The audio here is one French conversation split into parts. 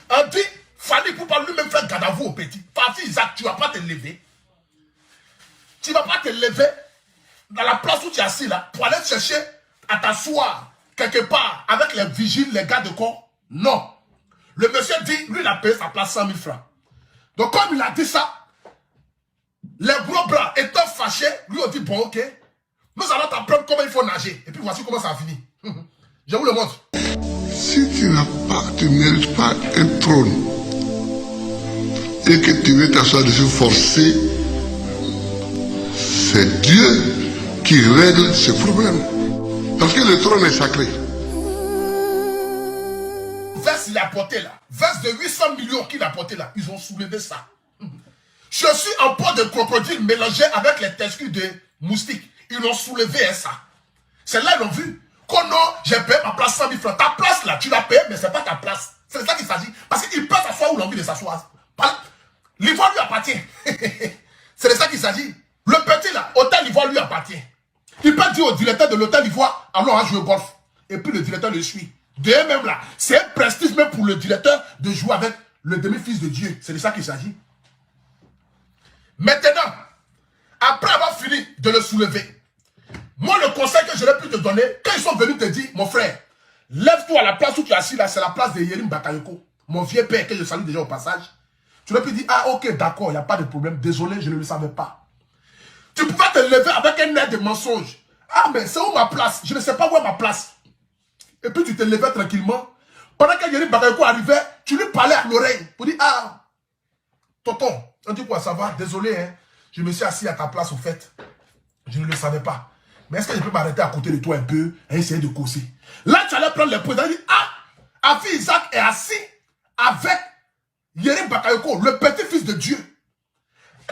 On dit, Fali Poupa lui-même faire garde à vous au petit. Fafi Isaac, tu ne vas pas te lever. Tu ne vas pas te lever dans la place où tu es assis là pour aller chercher à t'asseoir quelque part avec les vigiles, les gars de corps. Non. Le monsieur dit, lui, il a payé sa place 100 000 francs. Donc, comme il a dit ça, les gros bras étant fâchés, lui ont dit, bon, ok, nous allons t'apprendre comment il faut nager. Et puis voici comment ça a fini. Je vous le montre. Si tu ne mérites pas un trône et que tu veux t'asseoir dessus forcé, c'est Dieu qui règle ce problème. Parce que le trône est sacré. Verse il a porté là, verse de 800 millions qu'il a porté là, ils ont soulevé ça. Je suis en peau de crocodile mélangé avec les testicules de moustique. Ils l'ont soulevé ça. C'est là ils l'ont vu. Oh non, j'ai payé ma place 100 000 francs. Ta place là, tu l'as payé, mais c'est pas ta place. C'est de ça qu'il s'agit. Parce qu'il peut s'asseoir où il a envie de s'asseoir. L'ivoire lui appartient. C'est de ça qu'il s'agit. Le petit là, hôtel Ivoire lui appartient. Il peut dire au directeur de l'hôtel Ivoire, allons à jouer au golf. Et puis le directeur le suit. De même là, c'est un prestige même pour le directeur de jouer avec le demi-fils de Dieu. C'est de ça qu'il s'agit. Maintenant, après avoir fini de le soulever, moi le conseil que je vais pu te donner, quand ils sont venus te dire, mon frère, lève-toi à la place où tu es assis là, c'est la place de Yerim Bakayoko, mon vieux père que je salue déjà au passage. Tu aurais pu dire, ah ok, d'accord, il n'y a pas de problème, désolé, je ne le savais pas. Tu pouvais te lever avec un air de mensonge. Ah mais c'est où ma place? Je ne sais pas où est ma place. Et puis tu te levais tranquillement. Pendant que Yerim Bakayoko arrivait, tu lui parlais à l'oreille pour dire, ah, tonton, on dit quoi, ça va? Désolé, hein, je me suis assis à ta place au fait. Je ne le savais pas. Mais est-ce que je peux m'arrêter à côté de toi un peu et essayer de causer? Là, tu allais prendre les points. Tu allais dire, ah, Afi Isaac est assis avec Yerim Bakayoko, le petit-fils de Dieu.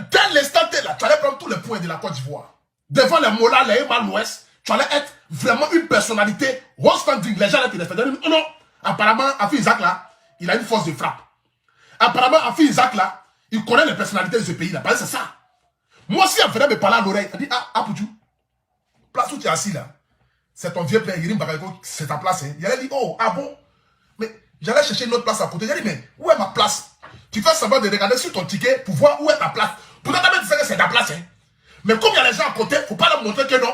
Dès l'instant là, tu allais prendre tous les points de la Côte d'Ivoire. Devant les Mola, les Emma l'Ouest, tu allais être vraiment une personnalité world standing. Les gens allaient te défendre. Non, non, apparemment, Afi Isaac là, il a une force de frappe. Apparemment, Afi Isaac là, il connaît les personnalités de ce pays là. Parce que c'est ça. Moi aussi, elle venait me parler à l'oreille. Elle dit, ah, Apoutou, place où tu es assis là, c'est ton vieux père, Yerim Bakayoko, c'est ta place. Hein. Il allait dire, oh, ah bon? Mais j'allais chercher une autre place à côté. J'ai dit, mais où est ma place? Tu fais semblant de regarder sur ton ticket pour voir où est ta place. Peut-être que tu sais que c'est ta place. Hein. Mais comme il y a les gens à côté, il ne faut pas leur montrer que non.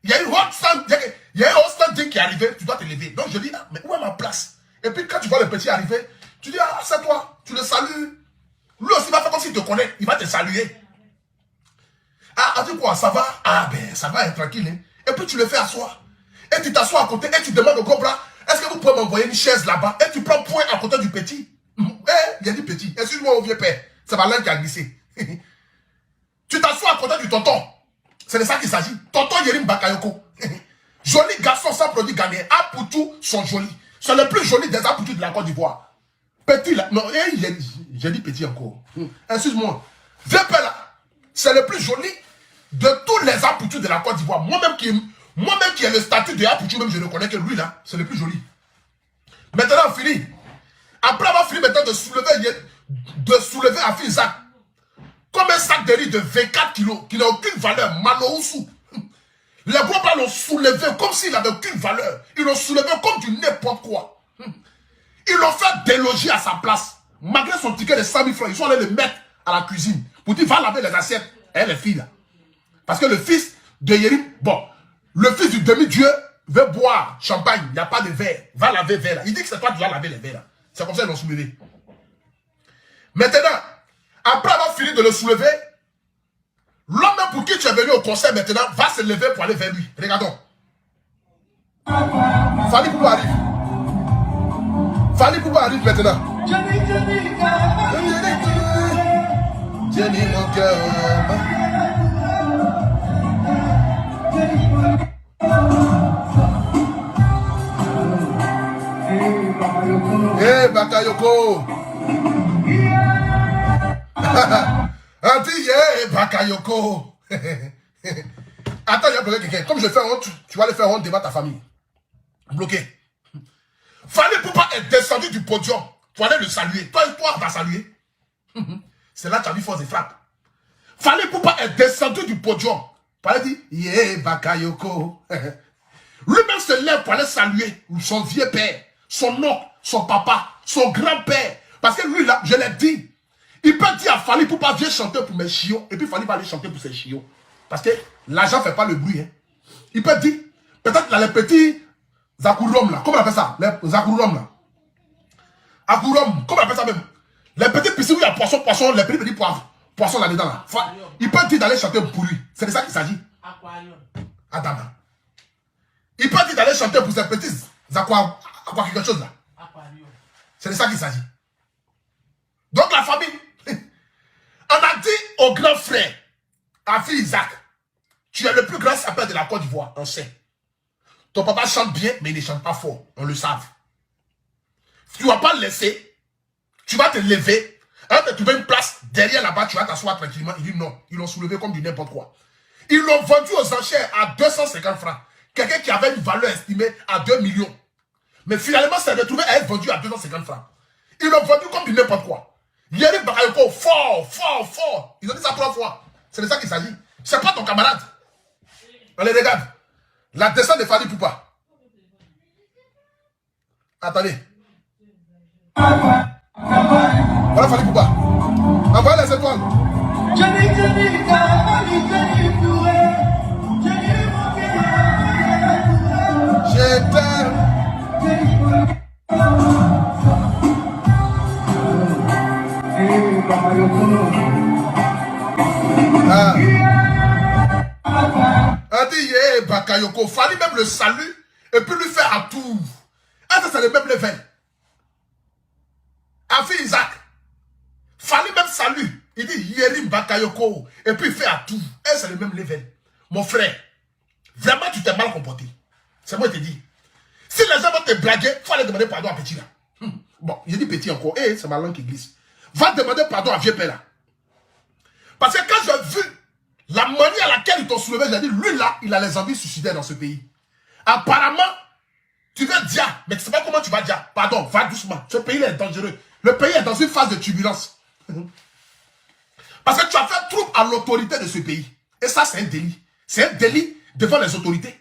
Il y a une hot stand, il y a un hot standing qui est arrivé, tu dois te lever. Donc je dis, ah, mais où est ma place? Et puis quand tu vois le petit arriver, tu dis, ah, c'est toi, tu le salues. Lui aussi va faire comme s'il te connaît, il va te saluer. Ah, tu quoi, ça va? Ah, ben, ça va, être tranquille. Hein. Et puis tu le fais asseoir. Et tu t'assois à côté et tu demandes au gros bras, est-ce que vous pouvez m'envoyer une chaise là-bas? Et tu prends point à côté du petit. Il a dit petit. Excuse-moi au vieux père. C'est ma langue qui a glissé. Tu t'assois à côté du tonton. C'est de ça qu'il s'agit. Tonton Yerim Bakayoko. Joli garçon sans produit gagné. Apoutou sont jolis. C'est le plus joli des Apoutou de la Côte d'Ivoire. Petit là. Non, j'ai dit petit encore. Excuse-moi. Vieux père là. C'est le plus joli de tous les Apoutou de la Côte d'Ivoire. Moi-même qui ai le statut de Apoutou, même je reconnais que lui là, c'est le plus joli. Maintenant, on finit. Après avoir fini maintenant de soulever Afi Isaac, comme un sac de riz de 24 kilos, qui n'a aucune valeur, Manooussou. Les gros bras l'ont soulevé comme s'il n'avait aucune valeur. Ils l'ont soulevé comme du n'importe quoi. Ils l'ont fait déloger à sa place. Malgré son ticket de 100 000 francs, ils sont allés le mettre à la cuisine. Pour dire, va laver les assiettes. Et les filles là. Parce que le fils de Yerim, bon, le fils du demi-dieu veut boire champagne. Il n'y a pas de verre. Va laver le verre là. Il dit que c'est toi qui vas laver les verres là. C'est comme ça qu'ils l'ont soulevé. Maintenant, après avoir fini de le soulever, l'homme pour qui tu es venu au conseil maintenant va se lever pour aller vers lui. Regardons. Fali Poupa arrive. Fali Poupa arrive maintenant. Jenny, mon cœur. Hey, Bakayoko. On dit, yeah, Bakayoko. Attends, il y a bloqué quelqu'un. Comme je fais honte, tu vas aller faire honte devant ta famille. Bloqué. Fali Poupa est descendu du podium pour aller le saluer. Toi, on va saluer. C'est là que tu as vu force de frappe. Fali Poupa est descendu du podium pour aller dire, yeah, Bakayoko. Lui-même se lève pour aller saluer son vieux père, son oncle, son papa, son grand-père. Parce que lui, là, je l'ai dit, il peut dire à Fali pour pas venir chanter pour mes chiots, et puis Fali va aller chanter pour ses chiots. Parce que l'argent ne fait pas le bruit. Hein. Il peut dire, peut-être là, les petits Zakourom, là, comment on appelle ça? Les Zakourom, là. Akourom, comment on appelle ça même? Les petits piscines où il y a poisson, les petits poissons là-dedans, là. Il peut dire d'aller chanter pour lui. C'est de ça qu'il s'agit. Adama. Il peut dire d'aller chanter pour ces petits quelque chose là. C'est de ça qu'il s'agit. Donc la famille, on a dit au grand frère, à fils Isaac, tu es le plus grand sapeur de la Côte d'Ivoire, on sait. Ton papa chante bien, mais il ne chante pas fort, on le savent. Tu ne vas pas le laisser, tu vas te lever, hein, tu trouver une place derrière là-bas, tu vas t'asseoir tranquillement. Il dit non, ils l'ont soulevé comme du n'importe quoi. Ils l'ont vendu aux enchères à 250 francs. Quelqu'un qui avait une valeur estimée à 2 millions. Mais finalement, c'est retrouvé à être vendu à 250 francs. Ils l'ont vendu comme du n'importe quoi. Yeri Bakayoko, fort. Ils ont dit ça 3 fois. C'est de ça qu'il s'agit. C'est pas ton camarade. On les regarde. La descente de Fali Poupa. Attendez. Voilà Fali Poupa. Envoyez les étoiles. Je t'aime. A dit Bakayoko, Fali même le salut et puis lui faire un tour. Ah, ça c'est le même level. Afi Isaac, Fali même salut. Il dit Yerim Bakayoko et puis il fait un tour. Et c'est le même level. Mon frère, vraiment tu t'es mal comporté. C'est moi qui te dis. Si les gens vont te blaguer, il faut aller demander pardon à petit là. Bon, j'ai dit petit encore. Eh, c'est ma langue qui glisse. Va demander pardon à vieux père là. Parce que quand j'ai vu la manière à laquelle ils t'ont soulevé, j'ai dit, lui là, il a les envies suicidaires dans ce pays. Apparemment, tu veux dire, mais tu ne sais pas comment tu vas dire. Pardon, va doucement. Ce pays est dangereux. Le pays est dans une phase de turbulence. Parce que tu as fait trouble à l'autorité de ce pays. Et ça, c'est un délit. C'est un délit devant les autorités.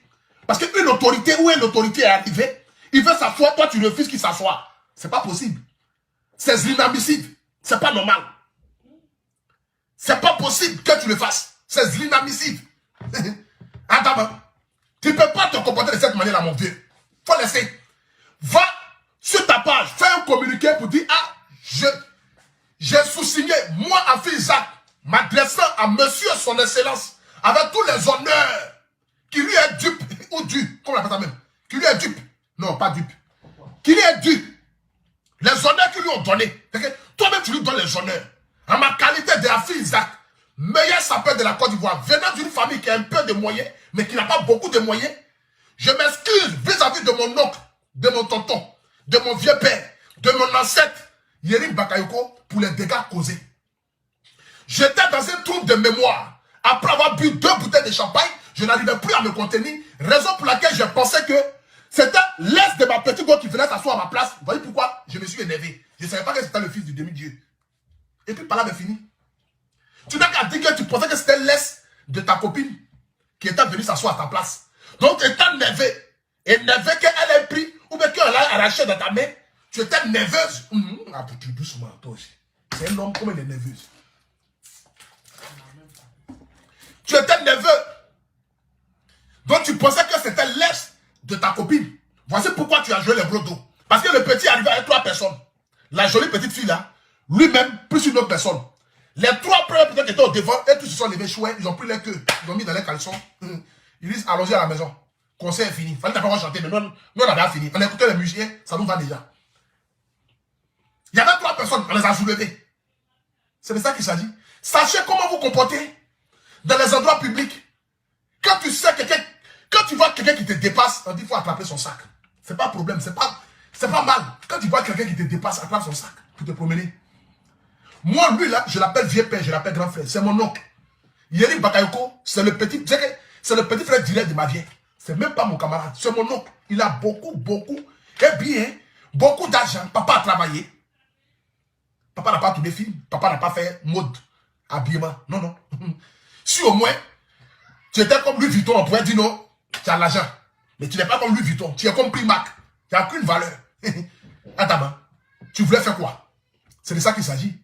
Parce qu'une autorité, où une autorité est arrivée, il veut s'asseoir, toi tu refuses qu'il s'assoie. C'est pas possible. C'est inadmissible. C'est pas normal. C'est pas possible que tu le fasses. C'est inadmissible. Attends, tu ne peux pas te comporter de cette manière-là, mon vieux. Faut laisser. Va sur ta page, fais un communiqué pour dire, ah, j'ai sous-signé, moi, Afi Isaac, m'adressant à monsieur son excellence, avec tous les honneurs qui lui est dupe, ou dû, comment on appelle ça même, qui lui est dupe, non, pas dupe, qui lui est dû, les honneurs qu'ils lui ont donnés, toi-même tu lui donnes les honneurs, en ma qualité d'Afi Isaac, meilleur sapeur de la Côte d'Ivoire, venant d'une famille qui a un peu de moyens, mais qui n'a pas beaucoup de moyens, je m'excuse vis-à-vis de mon oncle, de mon tonton, de mon vieux père, de mon ancêtre, Yerim Bakayoko, pour les dégâts causés. J'étais dans un trouble de mémoire. Après avoir bu 2 bouteilles de champagne, je n'arrivais plus à me contenir. Raison pour laquelle je pensais que c'était l'est de ma petite go qui venait s'asseoir à ma place. Vous voyez pourquoi je me suis énervé. Je ne savais pas que c'était le fils du demi-dieu. Et puis par là, c'est fini. Tu n'as qu'à dire que tu pensais que c'était l'est de ta copine qui était venue s'asseoir à ta place. Donc tu étais énervé qu'elle ait pris ou bien qu'elle a arraché dans ta main. Tu étais nerveuse. Ah, tu doucement, toi aussi. C'est un homme comme elle est nerveuse. Tu étais nerveux. Donc tu pensais que c'était l'est de ta copine. Voici pourquoi tu as joué les gros dos. Parce que le petit est arrivé avec 3 personnes. La jolie petite fille là, lui-même, plus une autre personne. Les 3 premières personnes qui étaient au devant, et tous se sont levés chouins, ils ont pris les queues, ils ont mis dans les caleçons. Ils disent allons-y à la maison. Conseil est fini. Fallait d'abord chanter, mais nous on avait fini. On écoutait les musiciens, ça nous va déjà. Il y avait 3 personnes, on les a soulevées. C'est de ça qu'il s'agit. Sachez comment vous comporter dans les endroits publics. Quand tu sais quelqu'un, quand tu vois quelqu'un qui te dépasse, on dit qu'il faut attraper son sac. C'est pas un problème, c'est pas mal. Quand tu vois quelqu'un qui te dépasse, attrape son sac pour te promener. Moi, lui là, je l'appelle vieux père, je l'appelle grand frère. C'est mon oncle. Yerim Bakayoko, c'est le petit frère direct de ma vieille. C'est même pas mon camarade, c'est mon oncle. Il a beaucoup, et bien, beaucoup d'argent. Papa a travaillé. Papa n'a pas tourné film. Papa n'a pas fait mode, habillement. Non. Si au moins, tu étais comme Louis Vuitton, on pourrait dire non, tu as l'argent. Mais tu n'es pas comme Louis Vuitton. Tu es comme Primark. Tu n'as aucune valeur. Adama, tu voulais faire quoi? C'est de ça qu'il s'agit.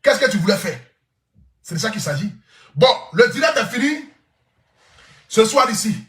Qu'est-ce que tu voulais faire? C'est de ça qu'il s'agit. Bon, le direct est fini. Ce soir ici,